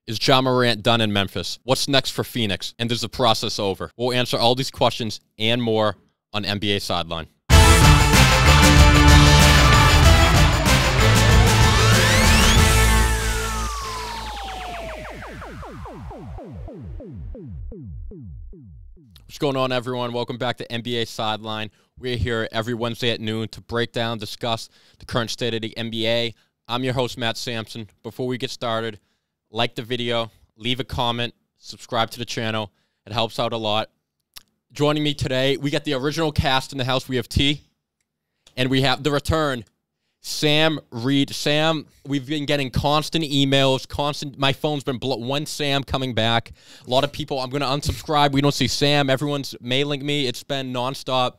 Is Ja Morant done in Memphis? What's next for Phoenix? And is the process over? We'll answer all these questions and more on NBA Sideline. What's going on, everyone? Welcome back to NBA Sideline. We're here every Wednesday at noon to break down, discuss the current state of the NBA. I'm your host, Matt Sampson. Before we get started, like the video, leave a comment, subscribe to the channel. It helps out a lot. Joining me today, we got the original cast in the house. We have T, and we have the return, Sam Reed. Sam, we've been getting constant emails, my phone's been when Sam coming back. A lot of people, I'm going to unsubscribe. We don't see Sam. Everyone's mailing me. It's been nonstop.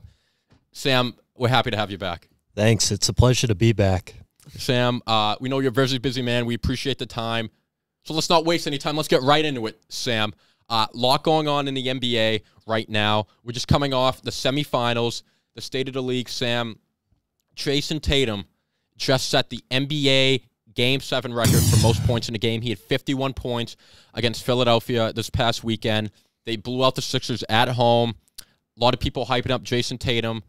Sam, we're happy to have you back. Thanks. It's a pleasure to be back. Sam, we know you're a very busy man. We appreciate the time. So let's not waste any time. Let's get right into it, Sam. Lot going on in the NBA right now. We're just coming off the semifinals, the State of the League. Sam, Jayson Tatum just set the NBA Game 7 record for most points in a game. He had 51 points against Philadelphia this past weekend. They blew out the Sixers at home. A lot of people hyping up Jayson Tatum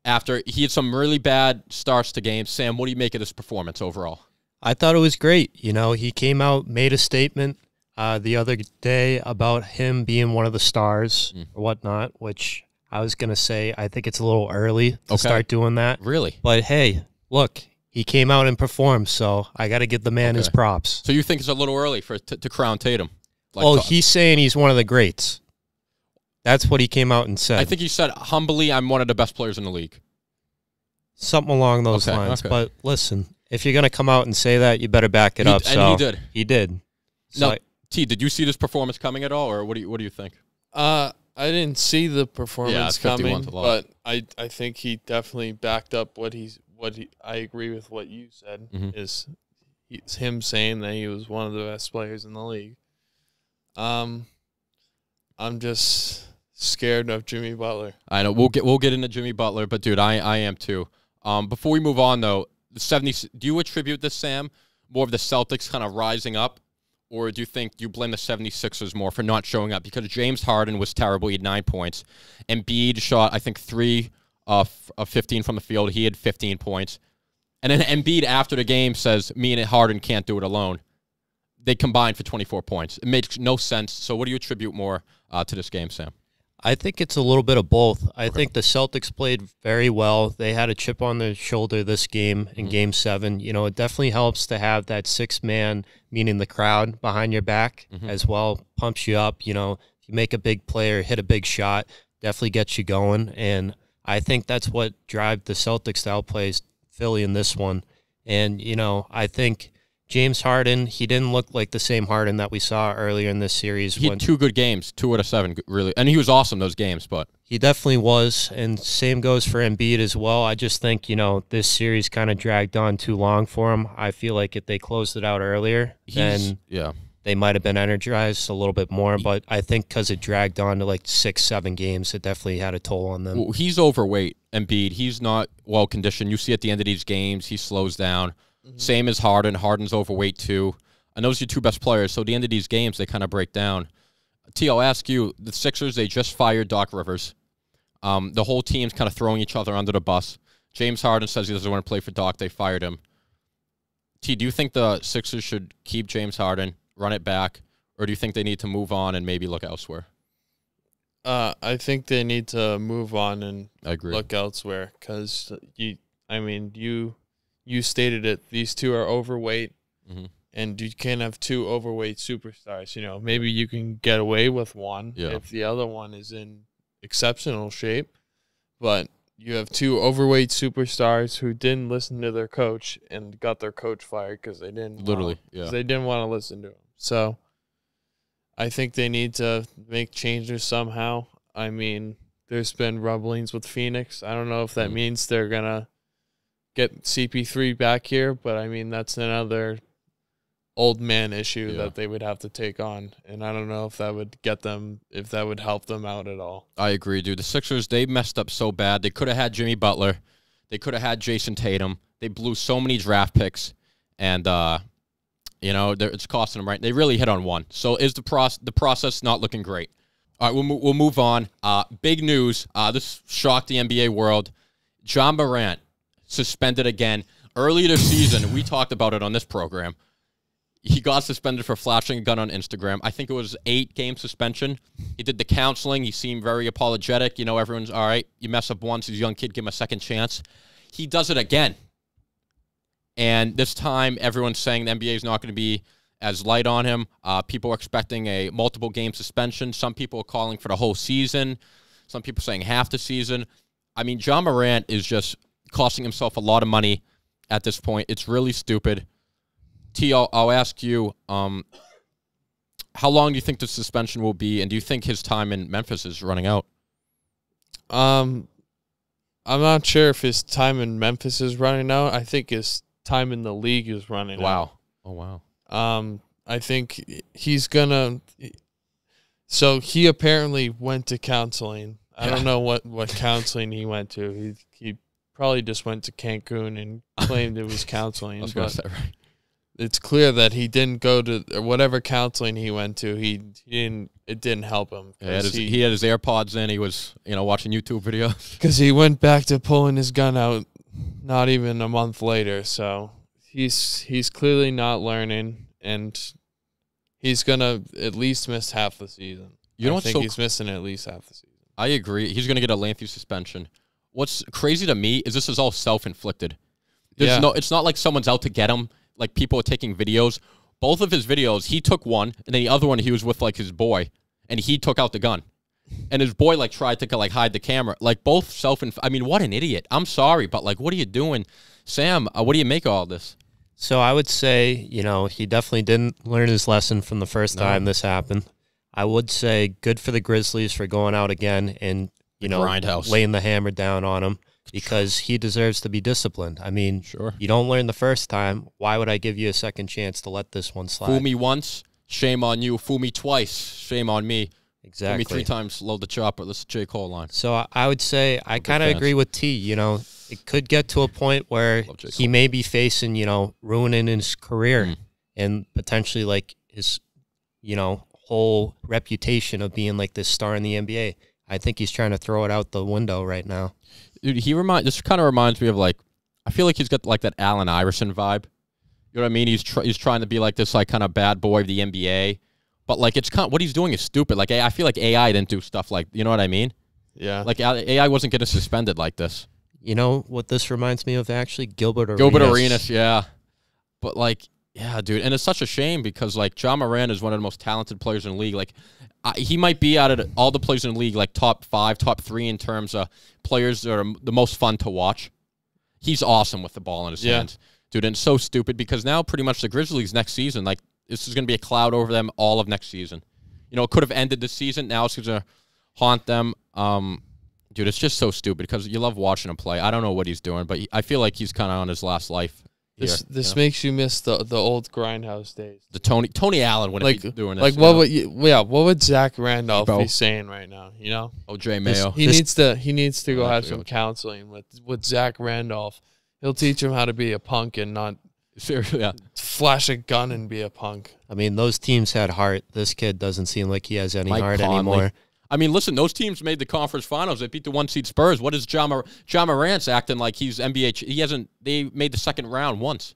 after he had some really bad starts to games. Sam, what do you make of this performance overall? I thought it was great. You know, he came out, made a statement the other day about him being one of the stars or whatnot, which I was going to say I think it's a little early to start doing that. Really? But, hey, look, he came out and performed, so I got to give the man his props. So you think it's a little early to crown Tatum? He's saying he's one of the greats. That's what he came out and said. I think he said, humbly, I'm one of the best players in the league. Something along those lines. Okay. But listen, if you're going to come out and say that, you better back it up. And he did. He did. So now, T, did you see this performance coming at all, or what do you think? I didn't see the performance coming, but I think he definitely backed up I agree with what you said, is him saying that he was one of the best players in the league. I'm just scared of Jimmy Butler. I know we'll get into Jimmy Butler, but dude, I am too. Before we move on though, the 70s. Do you attribute this, Sam, more of the Celtics kind of rising up, or do you blame the 76ers more for not showing up? Because James Harden was terrible. He had 9 points. Embiid shot, I think, 3 of 15 from the field. He had 15 points. And then Embiid after the game says, me and Harden can't do it alone. They combined for 24 points. It makes no sense. So what do you attribute more to this game, Sam? I think it's a little bit of both. I think the Celtics played very well. They had a chip on their shoulder this game in Game 7. You know, it definitely helps to have that six-man, meaning the crowd, behind your back as well. Pumps you up. You know, if you make a big play or hit a big shot, definitely gets you going. And I think that's what drive the Celtics to outplay Philly in this one. And, you know, I think James Harden, he didn't look like the same Harden that we saw earlier in this series. He had 2 good games, 2 out of 7, really. And he was awesome those games, but he definitely was, and same goes for Embiid as well. I just think, you know, this series kind of dragged on too long for him. I feel like if they closed it out earlier, then they might have been energized a little bit more, but I think because it dragged on to like 6-7 games, it definitely had a toll on them. Well, he's overweight, Embiid. He's not well-conditioned. You see at the end of these games, he slows down. Same as Harden. Harden's overweight too. And those are your 2 best players. So at the end of these games, they kind of break down. T, I'll ask you, the Sixers, they just fired Doc Rivers. The whole team's kind of throwing each other under the bus. James Harden says he doesn't want to play for Doc. They fired him. T, do you think the Sixers should keep James Harden, run it back, or do you think they need to move on and maybe look elsewhere? I think they need to move on and look elsewhere because, you stated it. These 2 are overweight, and you can't have 2 overweight superstars. You know, maybe you can get away with one if the other one is in exceptional shape, but you have 2 overweight superstars who didn't listen to their coach and got their coach fired because they didn't want to listen to him. So I think they need to make changes somehow. I mean, there's been rumblings with Phoenix. I don't know if that means they're gonna get CP3 back here, but I mean, that's another old man issue that they would have to take on. And I don't know if that would get them, if that would help them out at all. I agree, dude. The Sixers, they messed up so bad. They could have had Jimmy Butler. They could have had Jayson Tatum. They blew so many draft picks. And, You know, it's costing them, right? They really hit on one. So is the process not looking great? All right, we'll move on. Big news. This shocked the NBA world. Ja Morant suspended again. Earlier this season, we talked about it on this program. He got suspended for flashing a gun on Instagram. I think it was 8-game suspension. He did the counseling. He seemed very apologetic. You know, everyone's, all right, you mess up once, he's a young kid, give him a second chance. He does it again. And this time, everyone's saying the NBA is not going to be as light on him. People are expecting a multiple-game suspension. Some people are calling for the whole season. Some people saying half the season. I mean, Ja Morant is just costing himself a lot of money at this point. It's really stupid. T, I'll ask you, how long do you think the suspension will be, and do you think his time in Memphis is running out? I'm not sure if his time in Memphis is running out. I think his time in the league is running out. Oh, wow. I think he's gonna. So he apparently went to counseling. I don't know what counseling he went to. He probably just went to Cancun and claimed it was counseling. I was gonna say, right. It's clear that he didn't go to whatever counseling he went to. He didn't. It didn't help him. Yeah, he had his AirPods in. He was, watching YouTube videos. Because he went back to pulling his gun out not even a month later. So he's clearly not learning, and he's gonna at least miss half the season. I think he's missing at least half the season. I agree. He's gonna get a lengthy suspension. What's crazy to me is this is all self-inflicted. It's not like someone's out to get him. Like, people are taking videos. Both of his videos, he took one, and then the other one he was with, like, his boy, and he took out the gun. And his boy, like, tried to, like, hide the camera. Like, both I mean, what an idiot. I'm sorry, but, like, what are you doing? Sam, what do you make of all this? So I would say, he definitely didn't learn his lesson from the first time this happened. I would say good for the Grizzlies for going out again and, laying the hammer down on him. Because he deserves to be disciplined. I mean, sure. You don't learn the first time. Why would I give you a second chance to let this one slide? Fool me once, shame on you. Fool me twice, shame on me. Exactly. Fool me 3 times, load the chopper. This is J. Cole line. So I would say I kind of agree with T. It could get to a point where he may be facing, ruining his career and potentially like his, whole reputation of being like this star in the NBA. I think he's trying to throw it out the window right now. Dude, this kind of reminds me of, like, I feel like he's got, like, that Allen Iverson vibe. You know what I mean? He's trying to be, like, this, like, kind of bad boy of the NBA. But, like, it's kind of, what he's doing is stupid. Like, I feel like AI didn't do stuff like, you know what I mean? Yeah. Like, AI wasn't getting suspended like this. You know what this reminds me of, actually? Gilbert Arenas. Gilbert Arenas, yeah. But, like, yeah, dude. And it's such a shame because, like, Ja Morant is one of the most talented players in the league. Like, he might be out of all the players in the league, like, top 5, top 3 in terms of players that are the most fun to watch. He's awesome with the ball in his hands. Dude, and it's so stupid because now pretty much the Grizzlies next season, like, this is going to be a cloud over them all of next season. It could have ended this season. Now it's going to haunt them. Dude, it's just so stupid because you love watching him play. I don't know what he's doing, but I feel like he's kind of on his last life. This makes you miss the old grindhouse days. The Tony Allen wouldn't be doing this. Like what would Zach Randolph be saying right now? OJ Mayo. He needs to go have some counseling with Zach Randolph. He'll teach him how to be a punk and not flash a gun and be a punk. I mean, those teams had heart. This kid doesn't seem like he has any heart anymore. I mean, listen, those teams made the conference finals. They beat the 1-seed Spurs. What is Ja Morant's acting like he's NBA? He hasn't. They made the second round once.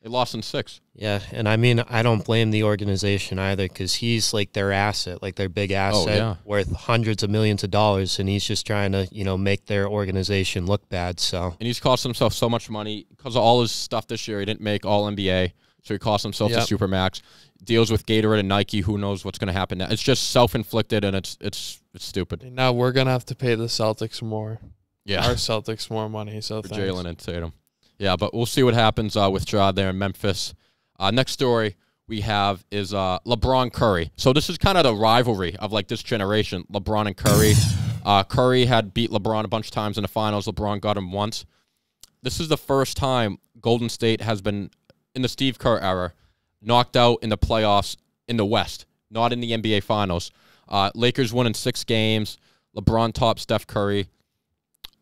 They lost in 6. Yeah, and I mean, I don't blame the organization either because he's like their asset, like their big asset, worth hundreds of millions of dollars, and he's just trying to, make their organization look bad. So, and he's cost himself so much money because of all his stuff this year. He didn't make All NBA, so he cost himself the Supermax. Deals with Gatorade and Nike. Who knows what's going to happen now? It's just self-inflicted, and it's stupid. And now we're gonna have to pay the Celtics more. Yeah, our Celtics more money. So for Jalen and Tatum. Yeah, but we'll see what happens with Ja there in Memphis. Next story we have is LeBron Curry. So this is kind of the rivalry of like this generation, LeBron and Curry. Curry had beat LeBron a bunch of times in the finals. LeBron got him once. This is the first time Golden State has been, in the Steve Kerr era, knocked out in the playoffs in the West, not in the NBA Finals. Lakers won in 6 games. LeBron topped Steph Curry.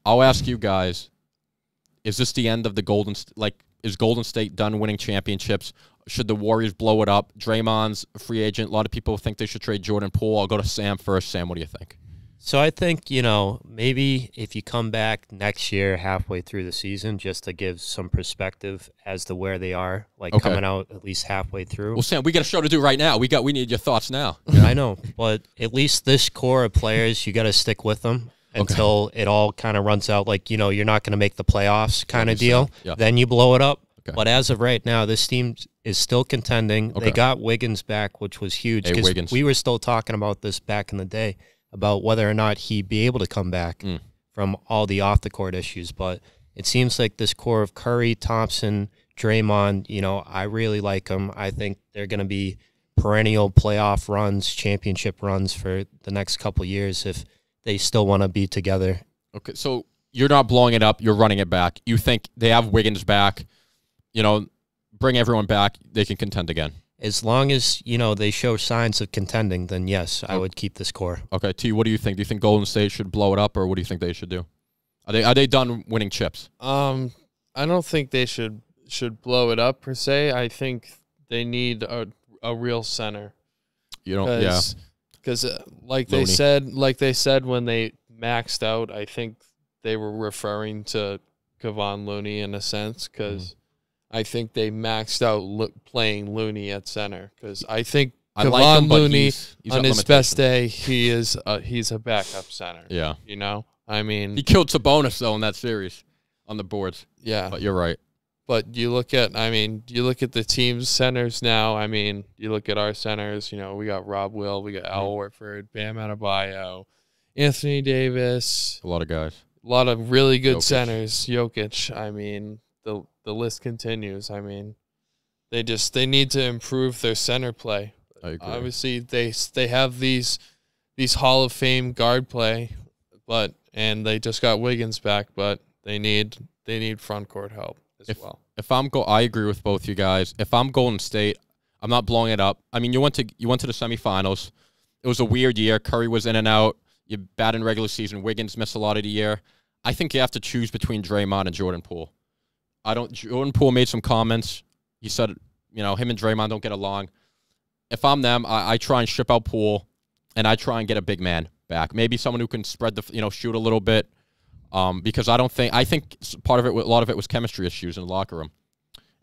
I'll ask you guys, is this the end of the is Golden State done winning championships? should the Warriors blow it up? Draymond's a free agent. A lot of people think they should trade Jordan Poole. I'll go to Sam first. Sam, what do you think? So I think, maybe if you come back next year halfway through the season, just to give some perspective as to where they are, coming out at least halfway through. Well, Sam, we got a show to do right now. We need your thoughts now. I know, but at least this core of players, you got to stick with them until it all kind of runs out. You're not going to make the playoffs kind of deal. Yeah. Then you blow it up. Okay. But as of right now, this team is still contending. Okay. They got Wiggins back, which was huge because we were still talking about this back in the day, about whether or not he'd be able to come back from all the off-the-court issues. But it seems like this core of Curry, Thompson, Draymond, I really like them. I think they're going to be perennial playoff runs, championship runs for the next couple of years if they still want to be together. Okay, so you're not blowing it up. You're running it back. You think they have Wiggins back, bring everyone back, they can contend again. As long as, they show signs of contending, then yes, I would keep this core. Okay, T, what do you think? Do you think Golden State should blow it up, or what do you think they should do? Are they done winning chips? I don't think they should blow it up per se. I think they need a real center. Because they said when they maxed out, I think they were referring to Kevon Looney in a sense, because I think they maxed out playing Looney at center, because I think Kevon Looney he's on his best day he's a backup center. Yeah, I mean, he killed Sabonis though in that series on the boards. Yeah, but you're right. But you look at the team's centers now. I mean, you look at our centers. We got Rob Will, we got Al Horford, Bam Adebayo, Anthony Davis. A lot of guys. A lot of really good centers. Jokic. I mean, the list continues. I mean, they need to improve their center play. I agree. Obviously, they have these Hall of Fame guard play, and they just got Wiggins back, but they need front court help as well. I agree with both you guys. If I'm Golden State, I'm not blowing it up. I mean, you went to the semifinals. It was a weird year. Curry was in and out. You bad in regular season. Wiggins missed a lot of the year. I think you have to choose between Draymond and Jordan Poole. Jordan Poole made some comments. He said, him and Draymond don't get along. If I'm them, I try and strip out Poole, and I try and get a big man back. Maybe someone who can spread shoot a little bit. Because I think part of it, a lot of it was chemistry issues in the locker room.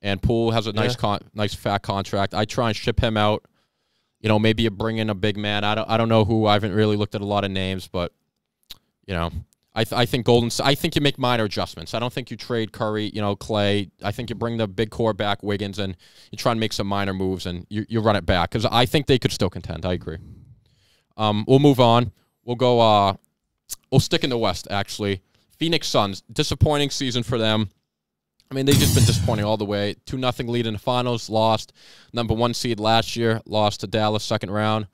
And Poole has a nice fat contract. I try and ship him out. Maybe you bring in a big man. I don't know who. I haven't really looked at a lot of names, but I think I think you make minor adjustments. I don't think you trade Curry, Clay. I think you bring the big core back, Wiggins, and you try and make some minor moves, and you run it back, because I think they could still contend. I agree. We'll move on. We'll go. We'll stick in the West, actually. Phoenix Suns, disappointing season for them. I mean, they've just been disappointing all the way. 2-0 lead in the finals, lost. Number 1 seed last year, lost to Dallas second round.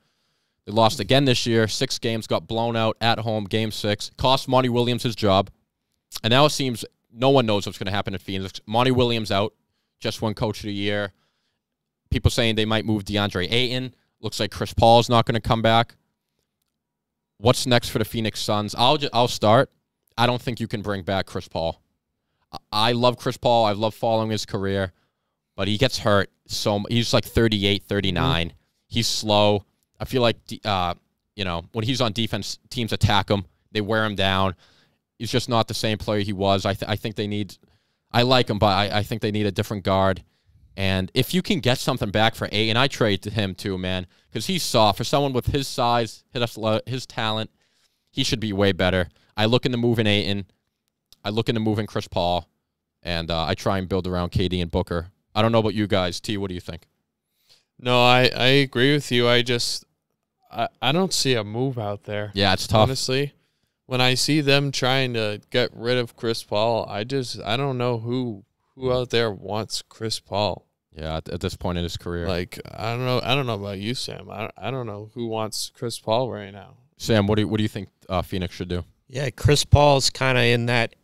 They lost again this year. 6 games, got blown out at home, game 6. Cost Monty Williams his job. And now it seems no one knows what's going to happen at Phoenix. Monty Williams out, just won Coach of the Year. People saying they might move DeAndre Ayton. Looks like Chris Paul's not going to come back. What's next for the Phoenix Suns? I'll start. I don't think you can bring back Chris Paul. I love Chris Paul. I love following his career. But he gets hurt. He's like 38, 39. Mm-hmm. He's slow. I feel like, when he's on defense, teams attack him. They wear him down. He's just not the same player he was. I think they need – I like him, but I think they need a different guard. And if you can get something back for Ayton, I trade to him too, man, because he's soft. For someone with his size, his talent, he should be way better. I look into moving Ayton. I look into moving Chris Paul. And I try and build around KD and Booker. I don't know about you guys. T, what do you think? No, I agree with you. I don't see a move out there. Yeah, it's tough. Honestly, when I see them trying to get rid of Chris Paul, I don't know who out there wants Chris Paul. Yeah, at this point in his career. Like, I don't know about you, Sam. I don't know who wants Chris Paul right now. Sam, what do you think Phoenix should do? Yeah, Chris Paul's kind of in that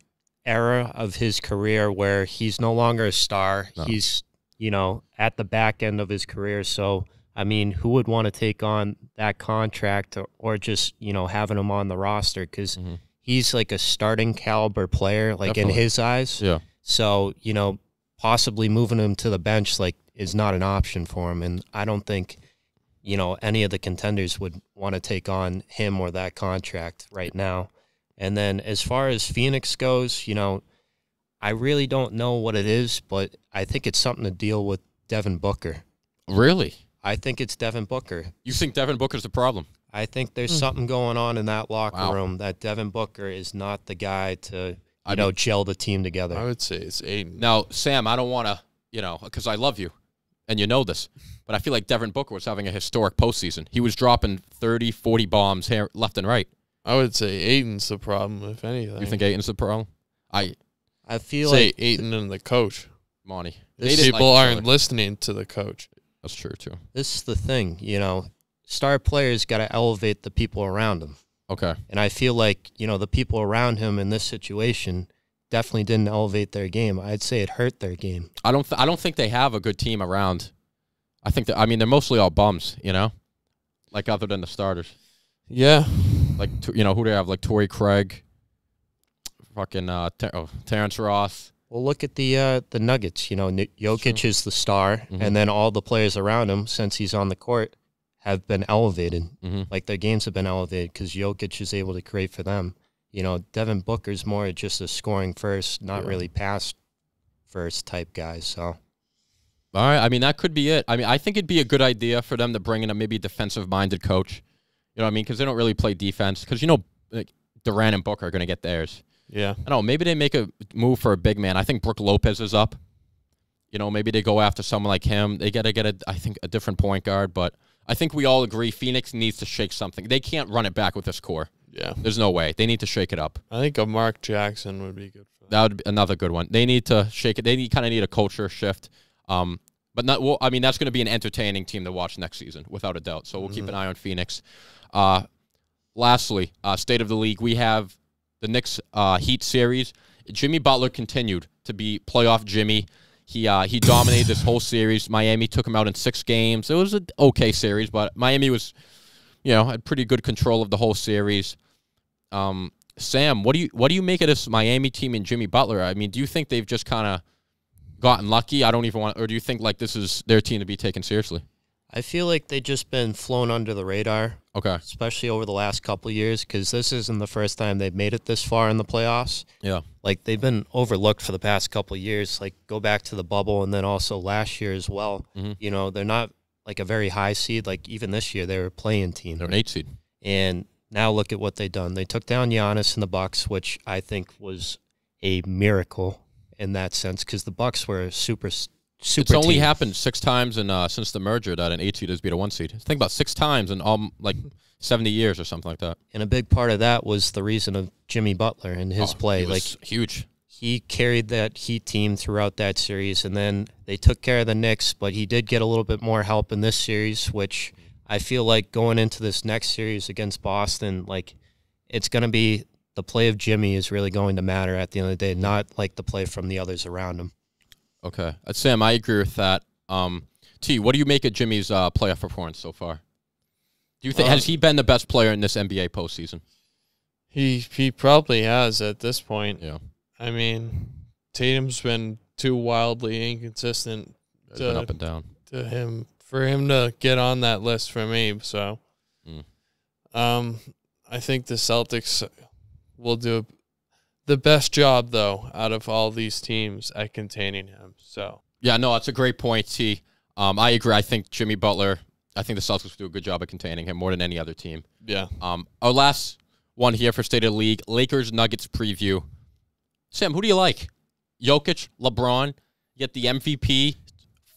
era of his career where he's no longer a star. No. He's, at the back end of his career. So, I mean, who would want to take on that contract or just, having him on the roster? Because he's like a starting caliber player, like Definitely. In his eyes. Yeah. So, possibly moving him to the bench, like is not an option for him, and I don't think, you know, any of the contenders would want to take on him or that contract right now. And then as far as Phoenix goes, you know, I really don't know what it is, but I think it's something to deal with Devin Booker. Really? I think it's Devin Booker. You think Devin Booker's the problem? I think there's something going on in that locker room that Devin Booker is not the guy to, you know, gel the team together. I would say it's Ayton. Now, Sam, I don't want to, you know, because I love you, and you know this, but I feel like Devin Booker was having a historic postseason. He was dropping 30, 40 bombs here, left and right. I would say Ayton's the problem, if anything. You think Ayton's the problem? I feel say like Ayton and the coach. Monty. People aren't listening to the coach. That's true, too. This is the thing, you know, star players got to elevate the people around them. Okay. And I feel like, you know, the people around him in this situation definitely didn't elevate their game. I'd say it hurt their game. I don't think they have a good team around. I think I mean, they're mostly all bums, you know, like other than the starters. Yeah. Like, you know, who do they have? Like Torrey Craig, fucking Terrence Ross. Well, look at the Nuggets. You know, Jokic is the star, and then all the players around him, since he's on the court, have been elevated. Like, their games have been elevated because Jokic is able to create for them. You know, Devin Booker's more just a scoring first, not really pass first type guy. So, all right. I mean, that could be it. I mean, I think it'd be a good idea for them to bring in a maybe defensive-minded coach. You know what I mean? Because they don't really play defense. Because, you know, like, Durant and Booker are going to get theirs. Yeah. I don't know. Maybe they make a move for a big man. I think Brook Lopez is up. You know, maybe they go after someone like him. They got to get, a different point guard. But I think we all agree Phoenix needs to shake something. They can't run it back with this core. Yeah. There's no way. They need to shake it up. I think a Mark Jackson would be good for them. That would be another good one. They need to shake it. They kind of need a culture shift. But not. Well, I mean, that's going to be an entertaining team to watch next season, without a doubt. So we'll keep an eye on Phoenix. Lastly, State of the League. We have the Knicks Heat series. Jimmy Butler continued to be playoff Jimmy. He dominated this whole series. Miami took him out in 6 games. It was an okay series, but Miami was, you know, had pretty good control of the whole series. Sam, what do you make of this Miami team and Jimmy Butler? I mean, do you think they've just kind of gotten lucky? I don't even want, or do you think like this is their team to be taken seriously? I feel like they've just been flown under the radar. Okay. Especially over the last couple of years, because this isn't the first time they've made it this far in the playoffs. Yeah. Like, they've been overlooked for the past couple of years. Like, go back to the bubble and then also last year as well. You know, they're not like a very high seed. Like, even this year, they were a play-in team. They're an 8 seed. And now look at what they've done. They took down Giannis and the Bucks, which I think was a miracle in that sense, because the Bucks were a super It's only happened 6 times since the merger that an 8 seed has beat a 1 seed. Think about 6 times in all like 70 years or something like that. And a big part of that was the reason of Jimmy Butler and his play. He was like, huge. He carried that Heat team throughout that series, and then they took care of the Knicks, but he did get a little bit more help in this series, which I feel like going into this next series against Boston, like, it's going to be the play of Jimmy is really going to matter at the end of the day, not like the play from the others around him. Okay. Sam, I agree with that. T, what do you make of Jimmy's playoff performance so far? Do you think has he been the best player in this NBA postseason? He probably has at this point. Yeah. I mean, Tatum's been too wildly inconsistent Been up and down to him for him to get on that list for me. So, I think the Celtics will do the best job, though, out of all these teams at containing him. So yeah, no, that's a great point, T. I agree. I think Jimmy Butler, I think the Celtics do a good job at containing him more than any other team. Yeah. Our last one here for State of the League, Lakers-Nuggets preview. Sam, who do you like? Jokic, LeBron, you get the MVP,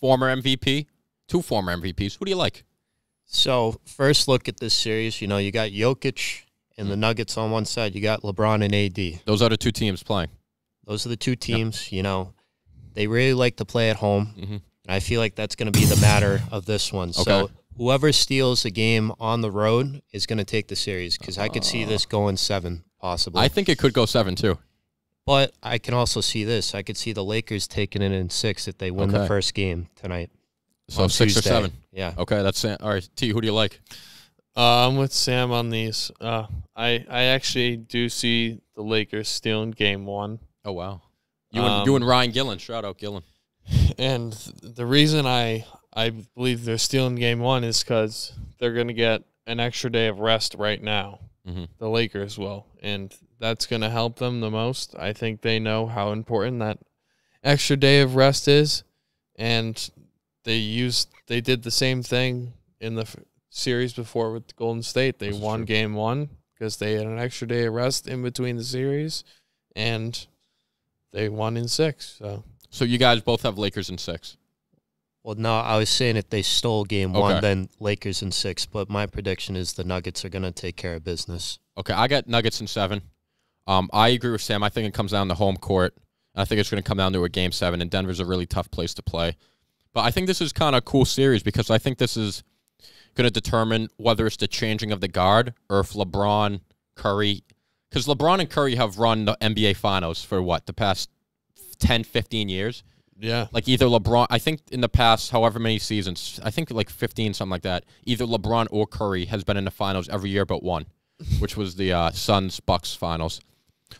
former MVP, 2 former MVPs. Who do you like? So, first look at this series. You know, you got Jokic and the Nuggets on one side. You got LeBron and AD. Those are the 2 teams playing. Those are the 2 teams. Yep. You know, they really like to play at home. And I feel like that's going to be the matter of this one. Okay. So, whoever steals the game on the road is going to take the series, because I could see this going 7, possibly. I think it could go 7, too. But I can also see this. I could see the Lakers taking it in 6 if they win the first game tonight. So 6 or 7. Yeah. Okay, that's it. All right, T, who do you like? I'm with Sam on these. I actually do see the Lakers stealing game 1. Oh, wow. You and Ryan Gillen. Shout out, Gillen. And the reason I believe they're stealing game 1 is because they're going to get an extra day of rest right now. The Lakers will, and that's going to help them the most. I think they know how important that extra day of rest is, and they did the same thing in the series before with Golden State. They won game 1 because they had an extra day of rest in between the series, and they won in 6. So you guys both have Lakers in 6. Well, no, I was saying if they stole game 1, then Lakers in 6. But my prediction is the Nuggets are going to take care of business. Okay, I got Nuggets in 7. I agree with Sam. I think it comes down to home court. I think it's going to come down to a game 7, and Denver's a really tough place to play. But I think this is kind of a cool series because I think this is going to determine whether it's the changing of the guard or if LeBron, Curry, because LeBron and Curry have run the NBA Finals for the past 10, 15 years. Yeah. Like either LeBron, I think in the past, however many seasons, I think like 15, something like that, either LeBron or Curry has been in the finals every year but one, which was the Suns-Bucks finals.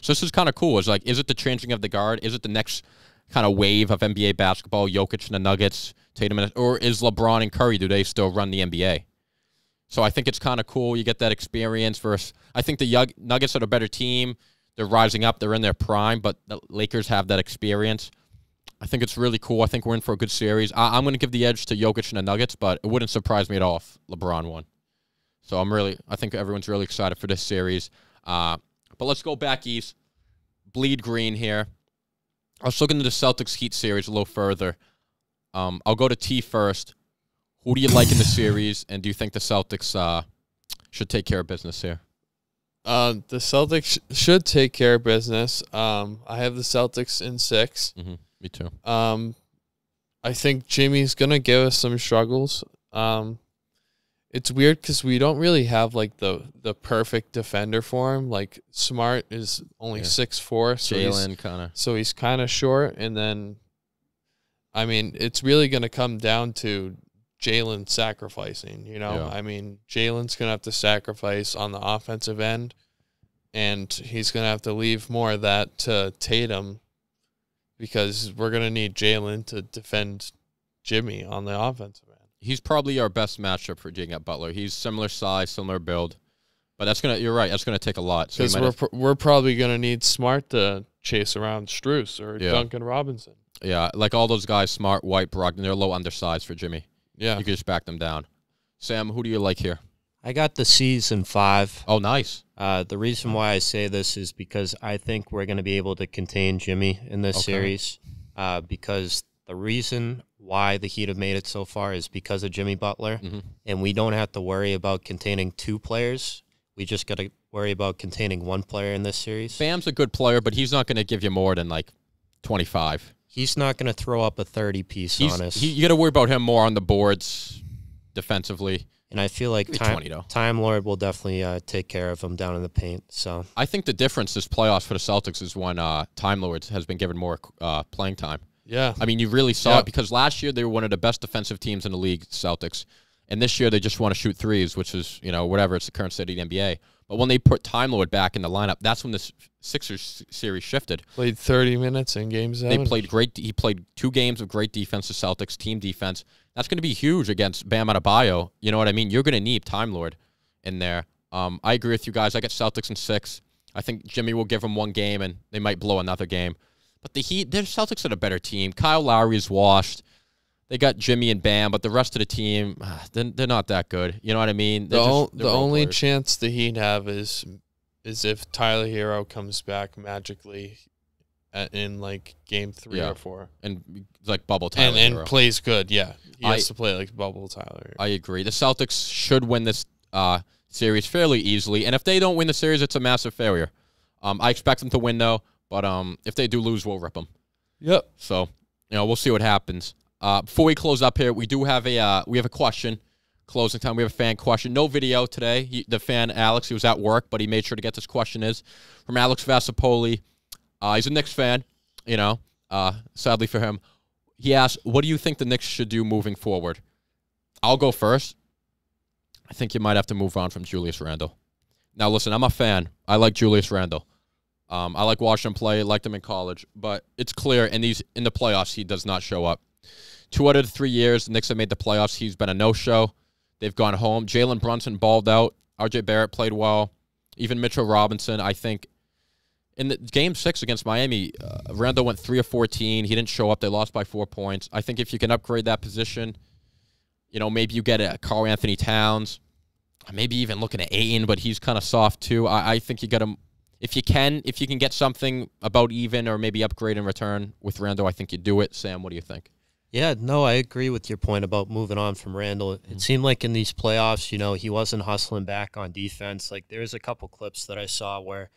So this is kind of cool. It's like, is it the changing of the guard? Is it the next kind of wave of NBA basketball, Jokic and the Nuggets, Tatum, or is LeBron and Curry, do they still run the NBA? So I think it's kind of cool. You get that experience versus, I think the Nuggets are the better team. They're rising up. They're in their prime, but the Lakers have that experience. I think it's really cool. I think we're in for a good series. I'm going to give the edge to Jokic and the Nuggets, but it wouldn't surprise me at all if LeBron won. So I think everyone's really excited for this series. But let's go back east. Bleed green here. I was looking at the Celtics Heat series a little further. I'll go to T first. Who do you like in the series, and do you think the Celtics should take care of business here? The Celtics should take care of business. I have the Celtics in 6. Mm-hmm. Me too. I think Jimmy's going to give us some struggles. It's weird because we don't really have like the perfect defender for him. Like Smart is only 6'4", so Jalen kind of. So he's kind of short. And then, I mean, it's really going to come down to Jalen sacrificing. You know, I mean, Jalen's going to have to sacrifice on the offensive end, and he's going to have to leave more of that to Tatum, because we're going to need Jalen to defend Jimmy on the offensive end. He's probably our best matchup for Jacob Butler. He's similar size, similar build. But you're right, that's going to take a lot. Because we're probably going to need Smart to chase around Strus or Duncan Robinson. Yeah, like all those guys, Smart, White, Brogdon, they're a little undersized for Jimmy. Yeah. You can just back them down. Sam, who do you like here? I got the C's in 5. Oh, nice. The reason why I say this is because I think we're going to be able to contain Jimmy in this series. Because the reason why the Heat have made it so far is because of Jimmy Butler. Mm-hmm. And we don't have to worry about containing 2 players. We just got to worry about containing 1 player in this series. Bam's a good player, but he's not going to give you more than like 25. He's not going to throw up a 30-piece on us. You got to worry about him more on the boards defensively. And I feel like Time Lord will definitely take care of him down in the paint. So I think the difference this playoffs for the Celtics is when Time Lord has been given more playing time. Yeah. I mean, you really saw it because last year they were one of the best defensive teams in the league, Celtics. And this year they just want to shoot threes, which is, whatever, it's the current state of the NBA. But when they put Time Lord back in the lineup, that's when the Sixers series shifted. Played 30 minutes in Game 7. They played great. He played 2 games of great defense, the Celtics, team defense. That's going to be huge against Bam Adebayo. You know what I mean? You're going to need Time Lord in there. I agree with you guys. I got Celtics in 6. I think Jimmy will give them 1 game, and they might blow another game. But the Celtics are a better team. Kyle Lowry is washed. They got Jimmy and Bam, but the rest of the team, they're not that good. You know what I mean? The only chance the Heat have is if Tyler Hero comes back magically in like Game 3 or 4, and like bubble Tyler and plays good. Yeah, he has to play like bubble Tyler Hero. I agree. The Celtics should win this series fairly easily, and if they don't win the series, it's a massive failure. I expect them to win though, but if they do lose, we'll rip them. Yep. So we'll see what happens. Before we close up here, we do have a question. Closing time. We have a fan question. No video today. The fan, Alex, he was at work, but he made sure to get this question from Alex Vassapoli. He's a Knicks fan, sadly for him. He asked, what do you think the Knicks should do moving forward? I'll go first. I think you might have to move on from Julius Randle. Now, listen, I'm a fan. I like Julius Randle. I like watching him play. I liked him in college. But it's clear in the playoffs, he does not show up. 2 out of the 3 years the Knicks have made the playoffs, he's been a no-show. They've gone home. Jalen Brunson balled out. RJ Barrett played well. Even Mitchell Robinson, I think. In the Game 6 against Miami, Randle went 3 of 14. He didn't show up. They lost by 4 points. I think if you can upgrade that position, maybe you get a Karl Anthony Towns. Maybe even looking at Ayton, but he's kind of soft too. I think you get him. If you can get something about even or maybe upgrade in return with Randle, I think you do it. Sam, what do you think? Yeah, no, I agree with your point about moving on from Randle. It seemed like in these playoffs, he wasn't hustling back on defense. Like there's a couple clips that I saw where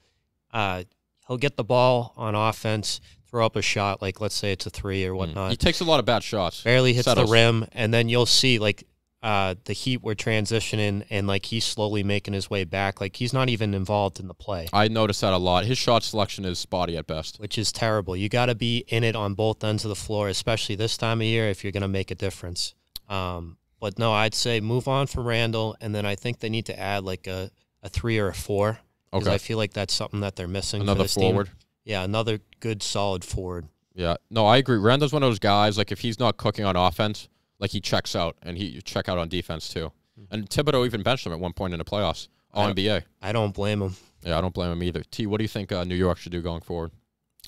he'll get the ball on offense, throw up a shot, like let's say it's a 3 or whatnot. He takes a lot of bad shots. Barely hits the rim, and then you'll see like the Heat were transitioning, and like he's slowly making his way back. Like he's not even involved in the play. I noticed that a lot. His shot selection is spotty at best, which is terrible. You got to be in it on both ends of the floor, especially this time of year if you're going to make a difference. But no, I'd say move on from Randle, and then I think they need to add like a 3 or a 4. Because I feel like that's something that they're missing. Another for this forward. Team. Yeah, another good, solid forward. Yeah. No, I agree. Randle's one of those guys, like, if he's not cooking on offense, like, he checks out, and he check out on defense, too. And Thibodeau even benched him at one point in the playoffs, All-NBA. I don't blame him. Yeah, I don't blame him either. T, what do you think New York should do going forward?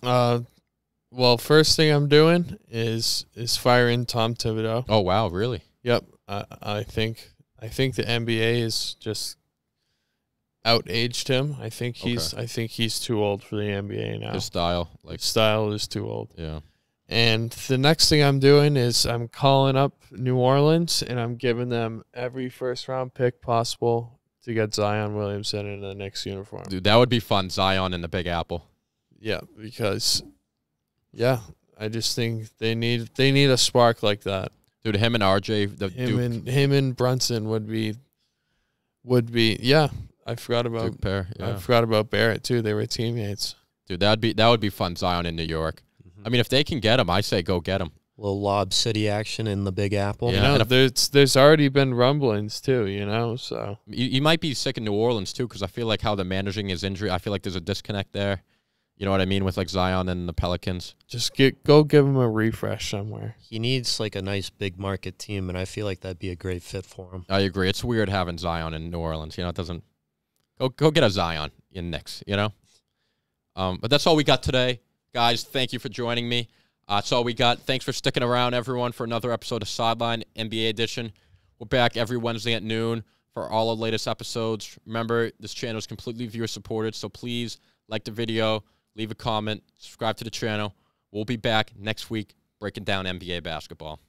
Well, first thing I'm doing is firing Tom Thibodeau. Oh, wow, really? Yep. I think the NBA is just outaged him. I think he's too old for the NBA now. His style, his style is too old. Yeah. And the next thing I'm doing is I'm calling up New Orleans and I'm giving them every first-round pick possible to get Zion Williamson in the Knicks uniform. Dude, that would be fun. Zion in the Big Apple. Yeah, because I just think they need a spark like that. Dude, him and RJ, him and Brunson would be yeah. I forgot about Duke pair. Yeah. I forgot about Barrett too. They were teammates. Dude, that would be fun. Zion in New York. I mean, if they can get him, I say go get him. A little Lob City action in the Big Apple. Yeah, there's already been rumblings too. So you might be sick in New Orleans too, because I feel like how they're managing his injury. I feel like there's a disconnect there. You know what I mean with like Zion and the Pelicans. Just go give him a refresh somewhere. He needs like a nice big market team, and I feel like that'd be a great fit for him. I agree. It's weird having Zion in New Orleans. It doesn't. Go get a Zion in Knicks, But that's all we got today. Guys, thank you for joining me. That's all we got. Thanks for sticking around, everyone, for another episode of Sideline NBA Edition. We're back every Wednesday at noon for all the latest episodes. Remember, this channel is completely viewer-supported, so please like the video, leave a comment, subscribe to the channel. We'll be back next week breaking down NBA basketball.